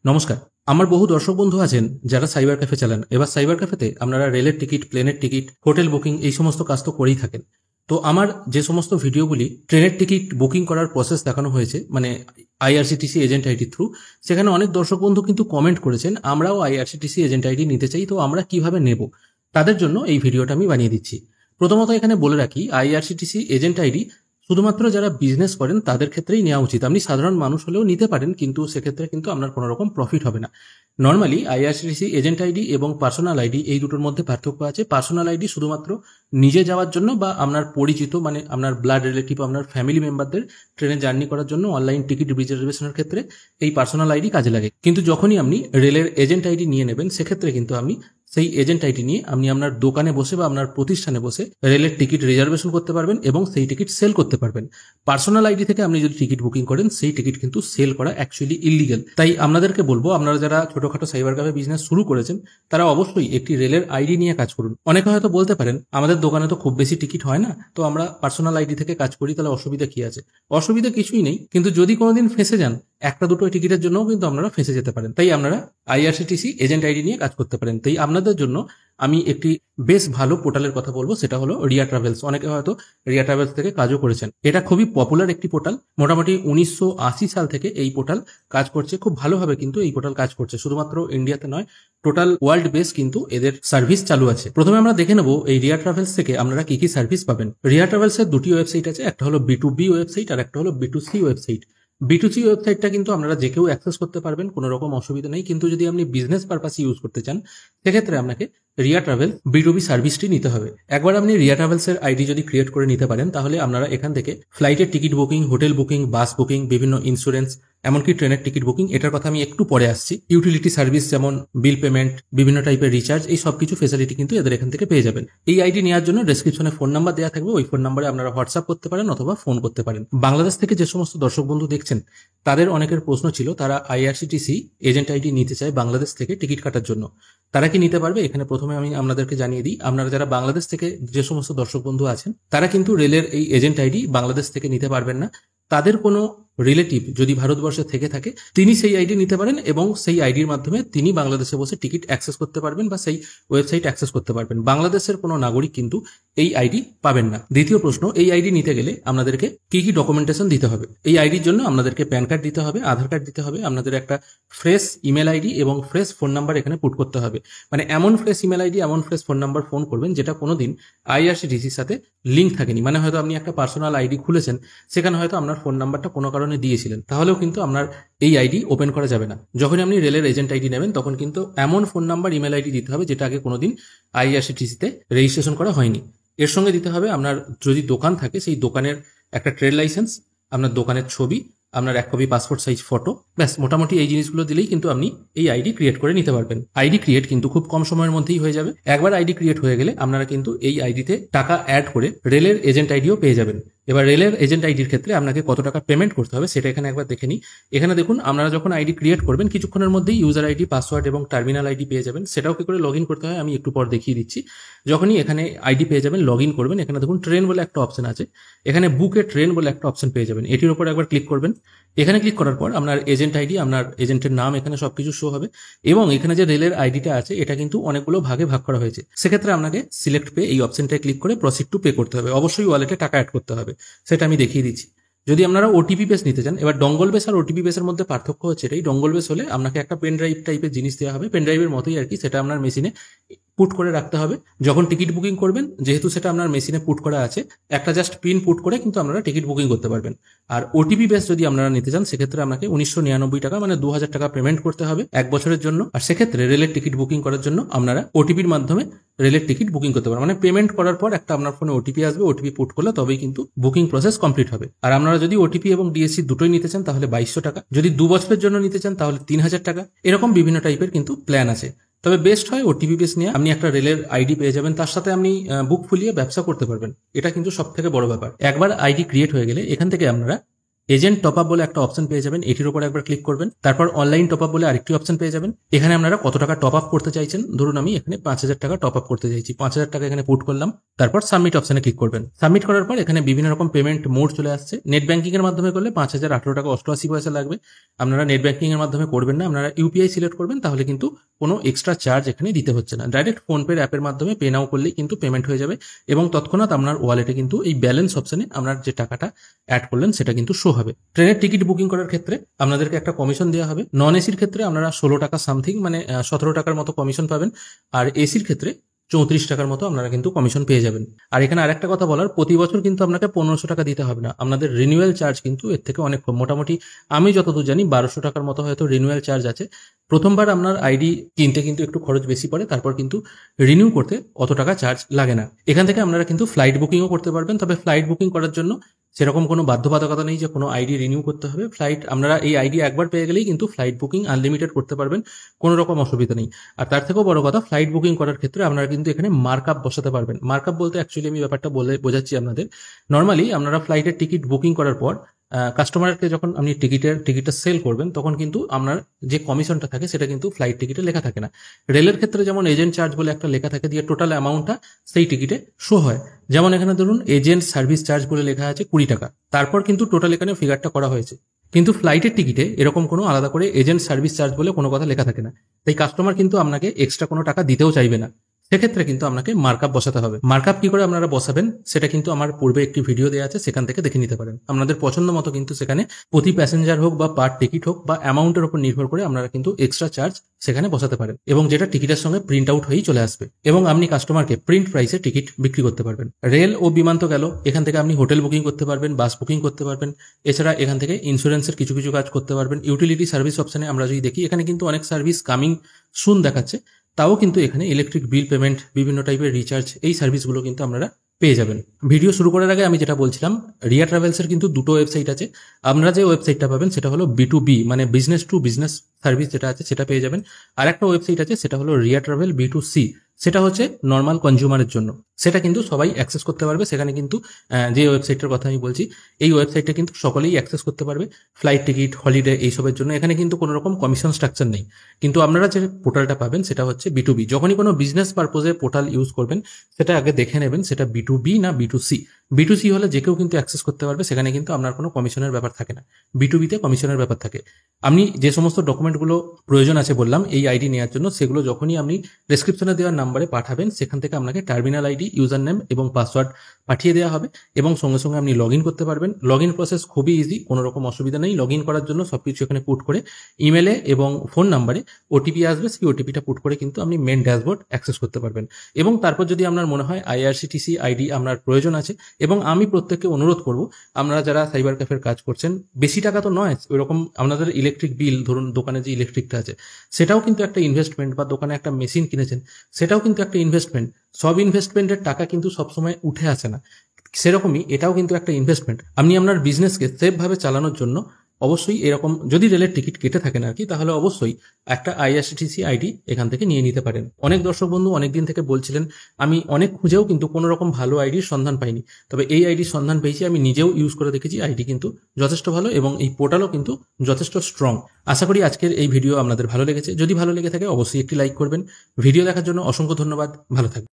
নমস্কার। আমার বহু দর্শক বন্ধু আছেন যারা সাইবার ক্যাফে চালান। এবার সাইবার ক্যাফেতে আপনারা রেলের টিকিট, প্লেনের টিকিট, হোটেল বুকিং এই সমস্ত কাজ তো করেই থাকেন। তো আমার যে সমস্ত ভিডিওগুলি ট্রেনের টিকিট বুকিং করার প্রসেস দেখানো হয়েছে, মানে আইআরসিটিসি এজেন্ট আইডি থ্রু, সেখানে অনেক দর্শক বন্ধু কিন্তু কমেন্ট করেছেন আমরাও আইআরসিটিসি এজেন্ট আইডি নিতে চাই, তো আমরা কিভাবে নেব। তাদের জন্য এই ভিডিওটা আমি বানিয়ে দিচ্ছি। প্রথমত এখানে বলে রাখি, আইআরসিটিসি এজেন্ট আইডি শুধুমাত্র যারা বিজনেস করেন তাদের ক্ষেত্রেই নেওয়া উচিত। আপনি সাধারণ মানুষ হলেও নিতে পারেন, কিন্তু সেক্ষেত্রে কিন্তু আপনার কোনো রকম প্রফিট হবে না। নর্মালি আইআরসিটিসি এজেন্ট আইডি এবং পার্সোনাল আইডি এই দুটোর মধ্যে পার্থক্য আছে। পার্সোনাল আইডি শুধুমাত্র নিজে যাওয়ার জন্য বা আপনার পরিচিত, মানে আপনার ব্লাড রিলেটিভ, আপনার ফ্যামিলি মেম্বারদের ট্রেনে জার্নি করার জন্য অনলাইন টিকিট রিজার্ভেশনের ক্ষেত্রে এই পার্সোনাল আইডি কাজে লাগে। কিন্তু যখনই আপনি রেলের এজেন্ট আইডি নিয়ে নেবেন, সেক্ষেত্রে কিন্তু আপনি সেই এজেন্ট আইডি নিয়ে আপনি আপনার দোকানে বসে বা আপনার প্রতিষ্ঠানে বসে রেলের টিকিট রিজার্ভেশন করতে পারবেন এবং সেই টিকিট সেল করতে পারবেন। পার্সোনাল আইডি থেকে আপনি যদি টিকিট বুকিং করেন, সেই টিকিট কিন্তু সেল করা অ্যাকচুয়ালি ইলিগাল। তাই আপনাদেরকে বলবো, আপনারা যারা ছোটখাটো সাইবার ক্যাফে বিজনেস শুরু করেছেন তারা অবশ্যই একটি রেলের আইডি নিয়ে কাজ করুন। অনেকে হয়তো বলতে পারেন আমাদের দোকানে তো খুব বেশি টিকিট হয় না, তো আমরা পার্সোনাল আইডি থেকে কাজ করি, তাহলে অসুবিধা কি আছে? অসুবিধা কিছুই নেই, কিন্তু যদি কোনোদিন ফেঁসে যান, একটা দুটো টিকিটের জন্যও কিন্তু আপনারা ফেঁসে যেতে পারেন। তাই আপনারা আইআরসিটিসি এজেন্ট আইডি নিয়ে কাজ করতে পারেন। তাই আপনাদের জন্য আমি একটি বেশ ভালো পোর্টালের কথা বলবো, সেটা হলো রিয়া ট্রাভেলস। অনেকে হয়তো রিয়া ট্রাভেলস থেকে কাজও করেছেন। এটা খুবই পপুলার একটি পোর্টাল। মোটামুটি 1980 সাল থেকে এই পোর্টাল কাজ করছে, খুব ভালোভাবে কিন্তু এই পোর্টাল কাজ করছে। শুধুমাত্র ইন্ডিয়াতে নয়, টোটাল ওয়ার্ল্ড বেস কিন্তু এদের সার্ভিস চালু আছে। প্রথমে আমরা দেখে নেব এই রিয়া ট্রাভেলস থেকে আপনারা কি কি সার্ভিস পাবেন। রিয়া ট্রাভেলস এর দুটি ওয়েবসাইট আছে, একটা হলো B2B ওয়েবসাইট আর একটা হলো B2C ওয়েবসাইট। B2C ওয়েবসাইটটা কিন্তু আপনারা যে কেউ অ্যাক্সেস করতে পারবেন, কোনো রকম অসুবিধা নেই। কিন্তু যদি আপনি বিজনেস পারপাসে ইউজ করতে চান, সেক্ষেত্রে আপনাকে রিয়া ট্রাভেল B2B সার্ভিসটি নিতে হবে। একবার আপনি রিয়া ট্রাভেলস এর আইডি যদি ক্রিয়েট করে নিতে পারেন, তাহলে আপনারা এখান থেকে ফ্লাইটের ticket booking, hotel booking, bus booking, বিভিন্ন ইন্স্যুরেন্স, এমনকি ট্রেনের টিকিট বুকিং, এটার কথা আমি একটু পরে আসছি, ইউটিলিটি সার্ভিস যেমন বিল পেমেন্ট, বিভিন্ন টাইপের রিচার্জ, এই সব কিছু ফেসিলিটি কিন্তু এদের এখান থেকে পেয়ে যাবেন। এই আইডি নেওয়ার জন্য ডেসক্রিপশনে ফোন নাম্বার দেওয়া থাকবে, ওই ফোন নাম্বারে আপনারা হোয়াটসঅ্যাপ করতে পারেন অথবা ফোন করতে পারেন। বাংলাদেশ থেকে যে সমস্ত দর্শক বন্ধু দেখছেন, তাদের অনেকের প্রশ্ন ছিল তারা আইআরসিটিসি এজেন্ট আইডি নিতে চায় বাংলাদেশ থেকে টিকিট কাটার জন্য। তারা কি নিতে পারবে? এখানে প্রথমে আমি আপনাদেরকে জানিয়ে দিই, আপনারা যারা বাংলাদেশ থেকে যে সমস্ত দর্শক বন্ধু আছেন, তারা কিন্তু রেলের এই এজেন্ট আইডি বাংলাদেশ থেকে নিতে পারবেন না। তাদের কোনো রিলেটিভ যদি ভারতবর্ষে থেকে থাকে, তিনি সেই আইডি নিতে পারেন এবং সেই আইডির মাধ্যমে তিনি বাংলাদেশে বসে টিকিট অ্যাক্সেস করতে পারবেন বা সেই ওয়েবসাইট অ্যাক্সেস করতে পারবেন। বাংলাদেশের কোনো নাগরিক কিন্তু এই আইডি পাবেন না। দ্বিতীয় প্রশ্ন, এই আইডি নিতে গেলে আপনাদেরকে কি কি ডকুমেন্টেশন দিতে হবে? এই আইডির জন্য আপনাদেরকে প্যান কার্ড দিতে হবে, আধার কার্ড দিতে হবে, আপনাদের একটা ফ্রেশ ইমেল আইডি এবং ফ্রেশ ফোন নাম্বার এখানে পুট করতে হবে। মানে এমন ফ্রেশ ইমেল আইডি, এমন ফ্রেশ ফোন নাম্বার ফোন করবেন যেটা কোনোদিন আইআরসিটিসির সাথে লিঙ্ক থাকেনি। মানে হয়তো আপনি একটা পার্সোনাল আইডি খুলেছেন, সেখানে হয়তো আপনার ফোন নাম্বারটা কোনো কারণে দিয়েছিলেন, তাহলেও কিন্তু আপনার এই আইডি ওপেন করা যাবে না। যখন আপনি রেলের এজেন্ট আইডি নেবেন, তখন কিন্তু এমন ফোন নাম্বার, ইমেল আইডি দিতে হবে যেটা আগে কোনোদিন আইআরসিটিসিতে রেজিস্ট্রেশন করা হয়নি। এর সঙ্গে দিতে হবে আপনার যদি দোকান থাকে, সেই দোকানের একটা ট্রেড লাইসেন্স, আপনার দোকানের ছবি, আপনার 1 কপি পাসপোর্ট সাইজ ফটো, ব্যাস মোটামুটি এই জিনিসগুলো দিলেই কিন্তু আপনি এই আইডি ক্রিয়েট করে নিতে পারবেন। আইডি ক্রিয়েট কিন্তু খুব কম সময়ের মধ্যেই হয়ে যাবে। একবার আইডি ক্রিয়েট হয়ে গেলে আপনারা কিন্তু এই আইডিতে টাকা অ্যাড করে রেলের এজেন্ট আইডিও পেয়ে যাবেন। এবার রেলের এজেন্ট আইডির ক্ষেত্রে আপনাকে কত টাকা পেমেন্ট করতে হবে সেটা এখানে একবার দেখে নিই। এখানে দেখুন, আপনারা যখন আইডি ক্রিয়েট করবেন, কিছুক্ষণের মধ্যেই ইউজার আইডি, পাসওয়ার্ড এবং টার্মিনাল আইডি পেয়ে যাবেন। সেটাও কি করে লগ ইন করতে হয় আমি একটু পর দেখিয়ে দিচ্ছি। যখনই এখানে আইডি পেয়ে যাবেন, লগ ইন করবেন। এখানে দেখুন ট্রেন বলে একটা অপশন আছে, এখানে বুকে ট্রেন বলে একটা অপশন পেয়ে যাবেন। এটির উপর একবার ক্লিক করবেন। এখানে ক্লিক করার পর আপনার এজেন্ট আইডি, আপনার এজেন্টের নাম, এখানে সবকিছু শো হবে এবং এখানে যে রেলের আইডিটা আছে এটা কিন্তু অনেকগুলো ভাগে ভাগ করা হয়েছে। সেক্ষেত্রে আপনাকে সিলেক্ট পে এই অপশনটায় ক্লিক করে প্রসিড টু পে করতে হবে। অবশ্যই ওয়ালেটে টাকা অ্যাড করতে হবে, সেটা আমি দেখিয়ে দিচ্ছি। যদি আপনারা ওটিপি বেস নিতে চান, এবার ডঙ্গল বেস আর ওটিপি বেসের মধ্যে পার্থক্য হচ্ছে এটাই। ডঙ্গল বেস হলে আপনাকে একটা পেন ড্রাইভ টাইপের জিনিস দেওয়া হবে, পেন ড্রাইভের মতোই আর কি, সেটা আপনার মেশিনে পুট করে রাখতে হবে। যখন টিকিট বুকিং করবেন, যেহেতু সেটা আপনার মেশিনে পুট করা আছে, একটা জাস্ট পিন পুট করে কিন্তু আপনারা টিকিট বুকিং করতে পারবেন। আর ওটিপি বেস যদি আপনারা নিতে চান, সেক্ষেত্রে আপনাকে 1999 টাকা, মানে 2000 টাকা পেমেন্ট করতে হবে 1 বছরের জন্য। আর সেক্ষেত্রে রেলের টিকিট বুকিং করার জন্য আপনারা ওটিপির মাধ্যমে রেলের টিকিট বুকিং করতে পারবেন। মানে পেমেন্ট করার পর একটা আপনার ফোনে ওটিপি আসবে, ওটিপি পুট করলে তবেই কিন্তু বুকিং প্রসেস কমপ্লিট হবে। আর আপনারা যদি ওটিপি এবং ডিএসসি দুটোই নিতে চান তাহলে 2200 টাকা, যদি 2 বছরের জন্য নিতে চান তাহলে 3000 টাকা। এরকম বিভিন্ন টাইপের কিন্তু প্ল্যান আছে। তবে বেস্ট হয় ওটিপি বেস নিয়ে, আপনি একটা রেলের আইডি পেয়ে যাবেন, তার সাথে আপনি বুক ফুলিয়ে ব্যবসা করতে পারবেন। এটা কিন্তু সব থেকে বড় ব্যাপার। একবার আইডি ক্রিয়েট হয়ে গেলে এখান থেকে আপনারা এজেন্ট টপ আপ বলে একটা অপশন পেয়ে যাবেন, এটির উপর একবার ক্লিক করবেন। তারপর অনলাইন টপ আপ বলে আরেকটি অপশন পেয়ে যাবেন। এখানে আপনারা কত টাকা টপ আপ করতে চাইছেন, ধরুন আমি এখানে 5,000 টাকা টপ আপ করতে চাইছি, 5,000 টাকা এখানে পুট করলাম। তারপর সাবমিট অপশনে ক্লিক করবেন। সাবমিট করার পর এখানে বিভিন্ন রকম পেমেন্ট মোড চলে আসছে। নেট ব্যাংকিং এর মাধ্যমে করলে 5,018 টাকা 88 পয়সা লাগবে। আপনারা নেট ব্যাংকিং এর মাধ্যমে করবেন না, আপনারা ইউপিআই সিলেক্ট করবেন, তাহলে কিন্তু কোনো এক্সট্রা চার্জ এখানে দিতে হচ্ছে না। ডাইরেক্ট ফোনপে অ্যাপের মাধ্যমে পে নাও করলেই কিন্তু পেমেন্ট হয়ে যাবে এবং তৎক্ষণাৎ আপনার ওয়ালেটে কিন্তু এই ব্যালেন্স অপশনে আপনার যে টাকাটা অ্যাড করলেন সেটা কিন্তু শো হবে। ট্রেনের টিকিট বুকিং করার ক্ষেত্রে আপনাদেরকে একটা কমিশন দেওয়া হবে। নন এসির ক্ষেত্রে আপনারা 16 টাকা সামথিং, মানে 17 টাকার মতো কমিশন পাবেন, আর এসির ক্ষেত্রে 34 টাকার মতো আপনারা কিন্তু কমিশন পেয়ে যাবেন। আর এখানে আরেকটা কথা বলার, প্রতি বছর কিন্তু আপনাকে 1500 টাকা দিতে হবে না, আপনাদের রিনিউয়াল চার্জ কিন্তু এর থেকে অনেক কম। মোটামুটি আমি যতদূর জানি 1200 টাকার মতো হয়তো রিনিউয়াল চার্জ আছে। প্রথমবার আপনার আইডি কিনতে কিন্তু একটু খরচ বেশি পড়ে, তারপর কিন্তু রিনিউ করতে অত টাকা চার্জ লাগে না। এখান থেকে আপনারা কিন্তু ফ্লাইট বুকিংও করতে পারবেন, তবে ফ্লাইট বুকিং করার জন্য সেরকম কোনো বাধ্যবাধকতা নেই যে কোনো আইডি রিনিউ করতে হবে। ফ্লাইট আপনারা এই আইডি একবার পেয়ে গেলেই কিন্তু ফ্লাইট বুকিং আনলিমিটেড করতে পারবেন, কোনো রকম অসুবিধা নেই। আর তার থেকেও বড় কথা, ফ্লাইট বুকিং করার ক্ষেত্রে আপনারা কিন্তু এখানে মার্কআপ বসাতে পারবেন। মার্কআপ বলতে অ্যাকচুয়ালি আমি ব্যাপারটা বোঝাচ্ছি আপনাদের। নর্মালি আপনারা ফ্লাইটের টিকিট বুকিং করার পর কাস্টমারকে যখন আপনি টিকিটটা সেল করবেন, তখন কিন্তু আপনার যে কমিশনটা থাকে সেটা কিন্তু ফ্লাইট টিকিটে লেখা থাকে না। রেলের ক্ষেত্রে যেমন এজেন্ট চার্জ বলে একটা লেখা থাকে, দিয়ে টোটাল অ্যামাউন্টটা সেই টিকিটে শো হয়। যেমন এখানে ধরুন এজেন্ট সার্ভিস চার্জ বলে লেখা আছে 20 টাকা, তারপর কিন্তু টোটাল এখানে ফিগারটা করা হয়েছে। কিন্তু ফ্লাইটের টিকিটে এরকম কোনো আলাদা করে এজেন্ট সার্ভিস চার্জ বলে কোনো কথা লেখা থাকে না, তাই কাস্টমার কিন্তু আপনাকে এক্সট্রা কোনো টাকা দিতেও চাইবে না। সেক্ষেত্রে কিন্তু আপনাকে মার্কআপ বসাতে হবে। মার্কআপ কি করে আপনারা বসাবেন সেটা কিন্তু আমার পূর্বে একটি ভিডিও দেওয়া আছে, সেখান থেকে দেখে নিতে পারেন। আপনাদের পছন্দ মতো কিন্তু সেখানে প্রতি প্যাসেঞ্জার হোক বা পার টিকিট হোক বা অ্যামাউন্টের উপর নির্ভর করে আপনারা কিন্তু এক্সট্রা চার্জ সেখানে বসাতে পারেন, এবং যেটা টিকিটের সঙ্গে প্রিন্ট আউট হয়েই চলে আসবে, এবং আপনি কাস্টমারকে প্রিন্ট প্রাইসে টিকিট বিক্রি করতে পারবেন। রেল ও বিমান তো গেল, এখান থেকে আপনি হোটেল বুকিং করতে পারবেন, বাস বুকিং করতে পারবেন। এছাড়া এখান থেকে ইন্স্যুরেন্সের কিছু কিছু কাজ করতে পারবেন। ইউটিলিটি সার্ভিস অপশনে আমরা যদি দেখি, এখানে কিন্তু অনেক সার্ভিস কামিং সুন দেখাচ্ছে, তাও কিন্তু এখানে ইলেকট্রিক বিল পেমেন্ট, বিভিন্ন টাইপের রিচার্জ, এই সার্ভিসগুলো কিন্তু আপনারা পেয়ে যাবেন। ভিডিও শুরু করার আগে আমি যেটা বলছিলাম, রিয়া ট্রাভেলসের কিন্তু দুটো ওয়েবসাইট আছে। আপনারা যে ওয়েবসাইটটা পাবেন সেটা হলো B2B, মানে বিজনেস টু বিজনেস সার্ভিস যেটা আছে সেটা পেয়ে যাবেন। আর একটা ওয়েবসাইট আছে সেটা হলো রিয়া ট্রাভেল B2C, সেটা হচ্ছে নর্মাল কনজিউমারের জন্য, সেটা কিন্তু সবাই অ্যাক্সেস করতে পারবে। সেখানে কিন্তু যে ওয়েবসাইটটার কথা আমি বলছি, এই ওয়েবসাইটটা কিন্তু সকলেই অ্যাক্সেস করতে পারবে। ফ্লাইট টিকিট, হলিডে, এইসবের জন্য এখানে কিন্তু কোনো রকম কমিশন স্ট্রাকচার নেই। কিন্তু আপনারা যে পোর্টালটা পাবেন সেটা হচ্ছে B2B। যখনই কোনো বিজনেস পারপোজে পোর্টাল ইউজ করবেন, সেটা আগে দেখে নেবেন সেটা B2B না B2C। B2C হলে যে কেউ কিন্তু অ্যাক্সেস করতে পারবে, সেখানে কিন্তু আপনার কোনো কমিশনের ব্যাপার থাকে না। B2B-তে কমিশনের ব্যাপার থাকে। আপনি যে সমস্ত ডকুমেন্টগুলো প্রয়োজন আছে বললাম এই আইডি নেওয়ার জন্য, সেগুলো যখনই আপনি ডেসক্রিপশনে দেওয়ার নাম্বারে পাঠাবেন, সেখান থেকে আপনাকে টার্মিনাল আইডি, ইউজার নেম এবং পাসওয়ার্ড পাঠিয়ে দেওয়া হবে, এবং সঙ্গে সঙ্গে আপনি লগ ইন করতে পারবেন। লগ ইন প্রসেস খুবই ইজি, কোনো রকম অসুবিধা নেই। লগ ইন করার জন্য সবকিছু এখানে পুট করে ইমেলে এবং ফোন নাম্বারে ওটিপি আসবে, সেই ওটিপিটা পুট করে কিন্তু আপনি মেন ড্যাশবোর্ড অ্যাক্সেস করতে পারবেন। এবং তারপর যদি আপনার মনে হয় IRCTC আইডি আপনার প্রয়োজন আছে, এবং আমি প্রত্যেককে অনুরোধ করব, আপনারা যারা সাইবার ক্যাফের কাজ করছেন, বেশি টাকা তো নয় ওইরকম, আপনাদের ইলেকট্রিক বিল, ধরুন দোকানে যে ইলেকট্রিকটা আছে সেটাও কিন্তু একটা ইনভেস্টমেন্ট, বা দোকানে একটা মেশিন কিনেছেন সেটাও কিন্তু একটা ইনভেস্টমেন্ট। সব ইনভেস্টমেন্টের টাকা কিন্তু সবসময় উঠে আসে না, সেরকমই এটাও কিন্তু একটা ইনভেস্টমেন্ট। আপনি আপনার বিজনেসকে সেফভাবে চালানোর জন্য অবশ্যই এরকম, যদি রেলের টিকিট কেটে থাকেন আর কি, তাহলে অবশ্যই একটা IRCTC আইডি এখান থেকে নিয়ে নিতে পারেন। অনেক দর্শক বন্ধু অনেকদিন থেকে বলছিলেন, আমি অনেক খুঁজেও কিন্তু কোনো রকম ভালো আইডির সন্ধান পাইনি, তবে এই আইডির সন্ধান পেয়েছি। আমি নিজেও ইউজ করে দেখেছি, আইডি কিন্তু যথেষ্ট ভালো, এবং এই পোর্টালও কিন্তু যথেষ্ট স্ট্রং। আশা করি আজকের এই ভিডিও আপনাদের ভালো লেগেছে। যদি ভালো লেগে থাকে অবশ্যই একটি লাইক করবেন। ভিডিও দেখার জন্য অসংখ্য ধন্যবাদ, ভালো থাকবেন।